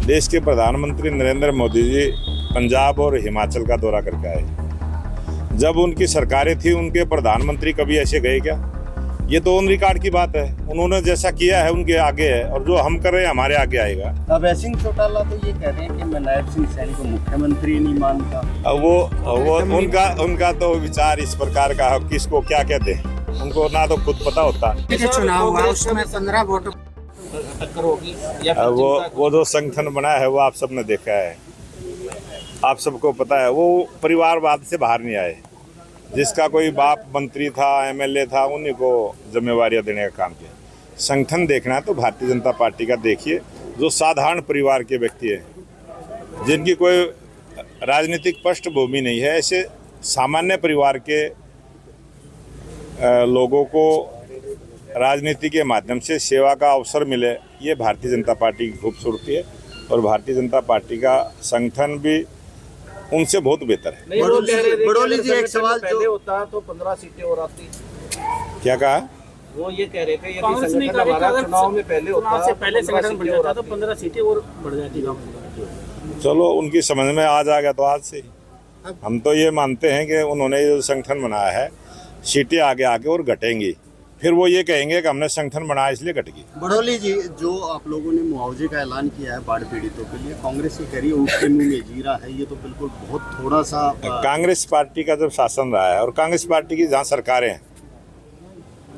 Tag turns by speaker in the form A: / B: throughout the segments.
A: देश के प्रधानमंत्री नरेंद्र मोदी जी पंजाब और हिमाचल का दौरा करके आए। जब उनकी सरकारें थी उनके प्रधानमंत्री कभी ऐसे गए क्या? ये तो ऑन रिकॉर्ड की बात है। उन्होंने जैसा किया है उनके आगे है, और जो हम कर रहे हैं हमारे आगे आएगा।
B: अभय सिंह चौटाला तो ये कह रहे हैं कि मैं नायब सिंह सैनी को मुख्यमंत्री नहीं मानता।
A: वो उनका तो विचार इस प्रकार का है, किसको क्या कहते हैं उनको ना तो खुद पता होता।
C: चुनाव हुआ उसमें 15 वोट
B: टक्कर होगी।
A: वो जो संगठन बना है वो आप सबने देखा है, आप सबको पता है। वो परिवारवाद से बाहर नहीं आए। जिसका कोई बाप मंत्री था, एमएलए था, उन्हीं को जिम्मेवारियां देने का काम किया। संगठन देखना है तो भारतीय जनता पार्टी का देखिए, जो साधारण परिवार के व्यक्ति हैं, जिनकी कोई राजनीतिक पृष्ठभूमि नहीं है, ऐसे सामान्य परिवार के लोगों को राजनीति के माध्यम से सेवा का अवसर मिले, ये भारतीय जनता पार्टी की खूबसूरती है। और भारतीय जनता पार्टी का संगठन भी उनसे बहुत बेहतर है।
B: बड़ोली जी एक सवाल
D: पहले होता तो 15 सीटें और आती।
A: क्या कहा?
D: वो ये कह रहे थे
C: कांग्रेस नहीं कर रही, अगर
D: चुनाव में पहले होता
C: से पहले संगठन बढ़ जाता तो 15 सीटें और बढ़ जाती गाँव।
A: चलो उनकी समझ में आज आ गया तो आज से हम तो ये मानते हैं कि उन्होंने जो संगठन बनाया है, सीटें आगे आगे और घटेंगी। फिर वो ये कहेंगे कि हमने संगठन बनाया इसलिए घट गई।
B: बड़ोली जी, जो आप लोगों ने मुआवजे का ऐलान किया है बाढ़ पीड़ितों के लिए, कांग्रेस ये करी उसके मुंह में जीरा है, ये तो बिल्कुल बहुत थोड़ा सा।
A: कांग्रेस पार्टी का जब शासन रहा है और कांग्रेस पार्टी की जहाँ सरकारें हैं,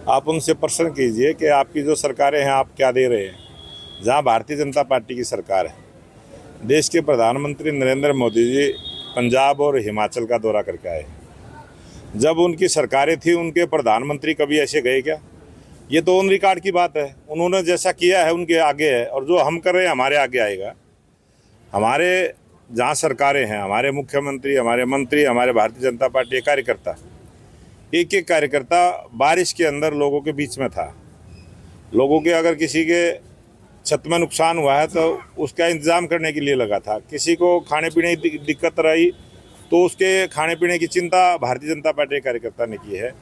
A: आप उनसे प्रश्न कीजिए कि आपकी जो सरकारें हैं आप क्या दे रहे हैं। जहाँ भारतीय जनता पार्टी की सरकार है, देश के प्रधानमंत्री नरेंद्र मोदी जी पंजाब और हिमाचल का दौरा करके आए। जब उनकी सरकारें थी उनके प्रधानमंत्री कभी ऐसे गए क्या? ये तो ऑन रिकॉर्ड की बात है। उन्होंने जैसा किया है उनके आगे है, और जो हम कर रहे हैं हमारे आगे आएगा। हमारे जहाँ सरकारें हैं, हमारे मुख्यमंत्री, हमारे मंत्री, हमारे भारतीय जनता पार्टी के कार्यकर्ता, एक एक कार्यकर्ता बारिश के अंदर लोगों के बीच में था। लोगों के अगर किसी के छत में नुकसान हुआ है तो उसका इंतजाम करने के लिए लगा था। किसी को खाने पीने की दिक्कत रही तो उसके खाने पीने की चिंता भारतीय जनता पार्टी के कार्यकर्ता ने की है।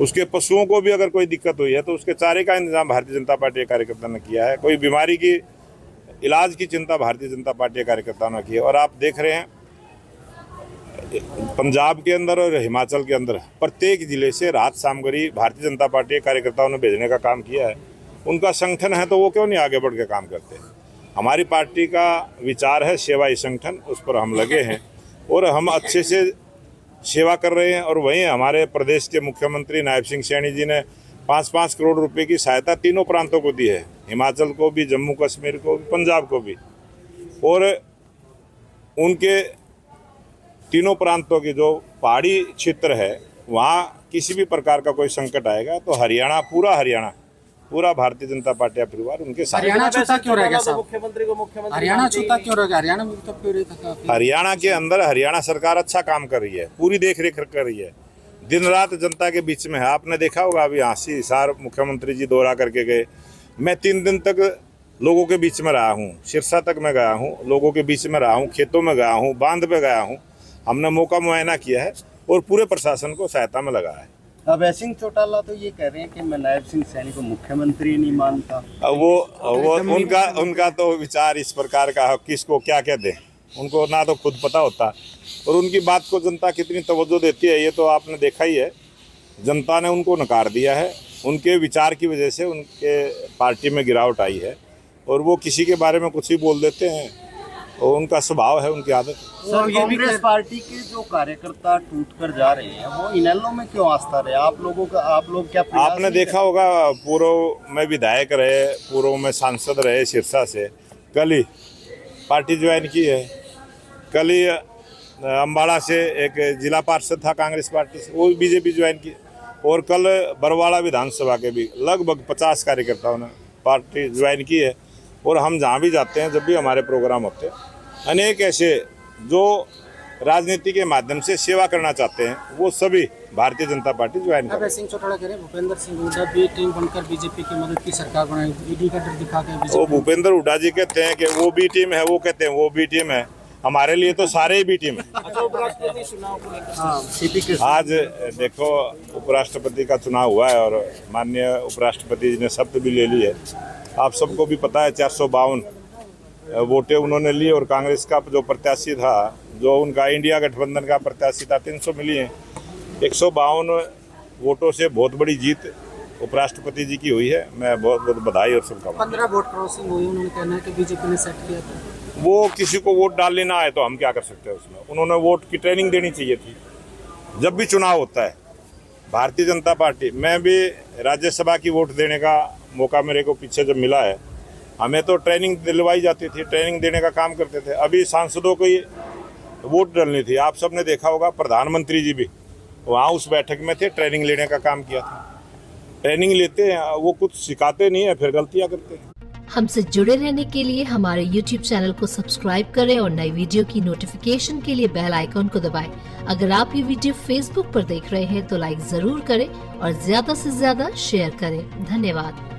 A: उसके पशुओं को भी अगर कोई दिक्कत हुई है तो उसके चारे का इंतजाम भारतीय जनता पार्टी के कार्यकर्ता ने किया है। कोई बीमारी की इलाज की चिंता भारतीय जनता पार्टी के कार्यकर्ताओं ने की है। और आप देख रहे हैं पंजाब के अंदर और हिमाचल के अंदर प्रत्येक जिले से राहत सामग्री भारतीय जनता पार्टी के कार्यकर्ताओं ने भेजने का काम किया है। उनका संगठन है तो वो क्यों नहीं आगे बढ़ के काम करते? हमारी पार्टी का विचार है सेवाई संगठन, उस पर हम लगे हैं और हम अच्छे से सेवा कर रहे हैं। और वहीं हमारे प्रदेश के मुख्यमंत्री नायब सिंह सैनी जी ने 5-5 करोड़ रुपए की सहायता तीनों प्रांतों को दी है, हिमाचल को भी, जम्मू कश्मीर को भी, पंजाब को भी। और उनके तीनों प्रांतों की जो पहाड़ी क्षेत्र है वहाँ किसी भी प्रकार का कोई संकट आएगा तो पूरा भारतीय जनता पार्टी का परिवार उनके साथ।
C: हरियाणा छूता क्यों रह गया साहब?
D: मुख्यमंत्री को मुख्यमंत्री
C: हरियाणा छूता क्यों रह गया? हरियाणा में तो क्यों रहता था?
A: हरियाणा के अंदर हरियाणा सरकार अच्छा काम कर रही है, पूरी देख रेख कर रही है, दिन रात जनता के बीच में है। आपने देखा होगा अभी हांसी हिसार मुख्यमंत्री जी दौरा करके गए। मैं 3 दिन तक लोगों के बीच में रहा हूँ, सिरसा तक मैं गया हूँ, लोगों के बीच में रहा हूँ, खेतों में गया हूँ, बांध पे गया हूँ। हमने मौका मुआयना किया है और पूरे प्रशासन को सहायता में लगाया है।
B: अभय सिंह चौटाला तो ये कह रहे हैं कि मैं नायब सिंह सैनी को मुख्यमंत्री नहीं मानता।
A: वो उनका तो विचार इस प्रकार का है, किसको क्या कहते हैं उनको ना तो खुद पता होता। और उनकी बात को जनता कितनी तवज्जो देती है ये तो आपने देखा ही है। जनता ने उनको नकार दिया है। उनके विचार की वजह से उनके पार्टी में गिरावट आई है और वो किसी के बारे में कुछ ही बोल देते हैं और उनका स्वभाव है, उनकी आदत।
B: सर, कांग्रेस पार्टी के जो कार्यकर्ता टूट कर जा रहे हैं वो इनेलो में क्यों आस्था रहे? आप लोग क्या प्रयास
A: आपने
B: नहीं
A: देखा होगा, पूर्व में विधायक रहे, पूर्व में सांसद रहे सिरसा से, कल ही पार्टी ज्वाइन की है। कल ही अम्बाड़ा से एक जिला पार्षद था कांग्रेस पार्टी से, वो बीजेपी ज्वाइन की। और कल बरवाड़ा विधानसभा के भी लगभग 50 कार्यकर्ताओं ने पार्टी ज्वाइन की है। और हम जहाँ भी जाते हैं, जब भी हमारे प्रोग्राम होते हैं, अनेक ऐसे जो राजनीति के माध्यम से सेवा करना चाहते हैं वो सभी भारतीय जनता पार्टी ज्वाइन कर रहे हैं।
C: सिंह चौटाला कह रहे हैं भूपेंद्र सिंह हुड्डा भी टीम बनकर बीजेपी की मदद की सरकार बनाई, ईडी का डर दिखा के
A: वो भूपेंद्र हुड्डा जी कहते हैं कि वो बी टीम है, वो कहते हैं वो बी टीम है। हमारे लिए तो सारे ही बी टीम है। आज देखो उपराष्ट्रपति का चुनाव हुआ है और माननीय उपराष्ट्रपति जी ने शपथ भी ले ली है। आप सबको भी पता है 452 वोटें उन्होंने ली और कांग्रेस का जो प्रत्याशी था, जो उनका इंडिया गठबंधन का प्रत्याशी था, 300 मिली है। 152 वोटों से बहुत बड़ी जीत उपराष्ट्रपति जी की हुई है। मैं बहुत बहुत बधाई और शुभकामनाएं।
C: 15 वोट क्रॉसिंग हुई, उन्होंने कहना है कि बीजेपी ने सेट किया था।
A: वो किसी को वोट डाल लेना आए तो हम क्या कर सकते हैं उसमें। उन्होंने वोट की ट्रेनिंग देनी चाहिए थी। जब भी चुनाव होता है, भारतीय जनता पार्टी, मैं भी राज्यसभा की वोट देने का मौका मेरे को पीछे जब मिला है, हमें तो ट्रेनिंग दिलवाई जाती थी, ट्रेनिंग देने का काम करते थे। अभी सांसदों को ही वोट डालनी थी। आप सबने देखा होगा, प्रधानमंत्री जी भी वहाँ उस बैठक में थे, ट्रेनिंग लेने का काम किया था। ट्रेनिंग लेते हैं, वो कुछ सिखाते नहीं है, फिर गलतियाँ करते हैं।
E: हमसे जुड़े रहने के लिए हमारे YouTube चैनल को सब्सक्राइब करें और नई वीडियो की नोटिफिकेशन के लिए बेल आइकॉन को दबाएं। अगर आप ये वीडियो Facebook पर देख रहे हैं तो लाइक जरूर करें और ज्यादा से ज्यादा शेयर करें। धन्यवाद।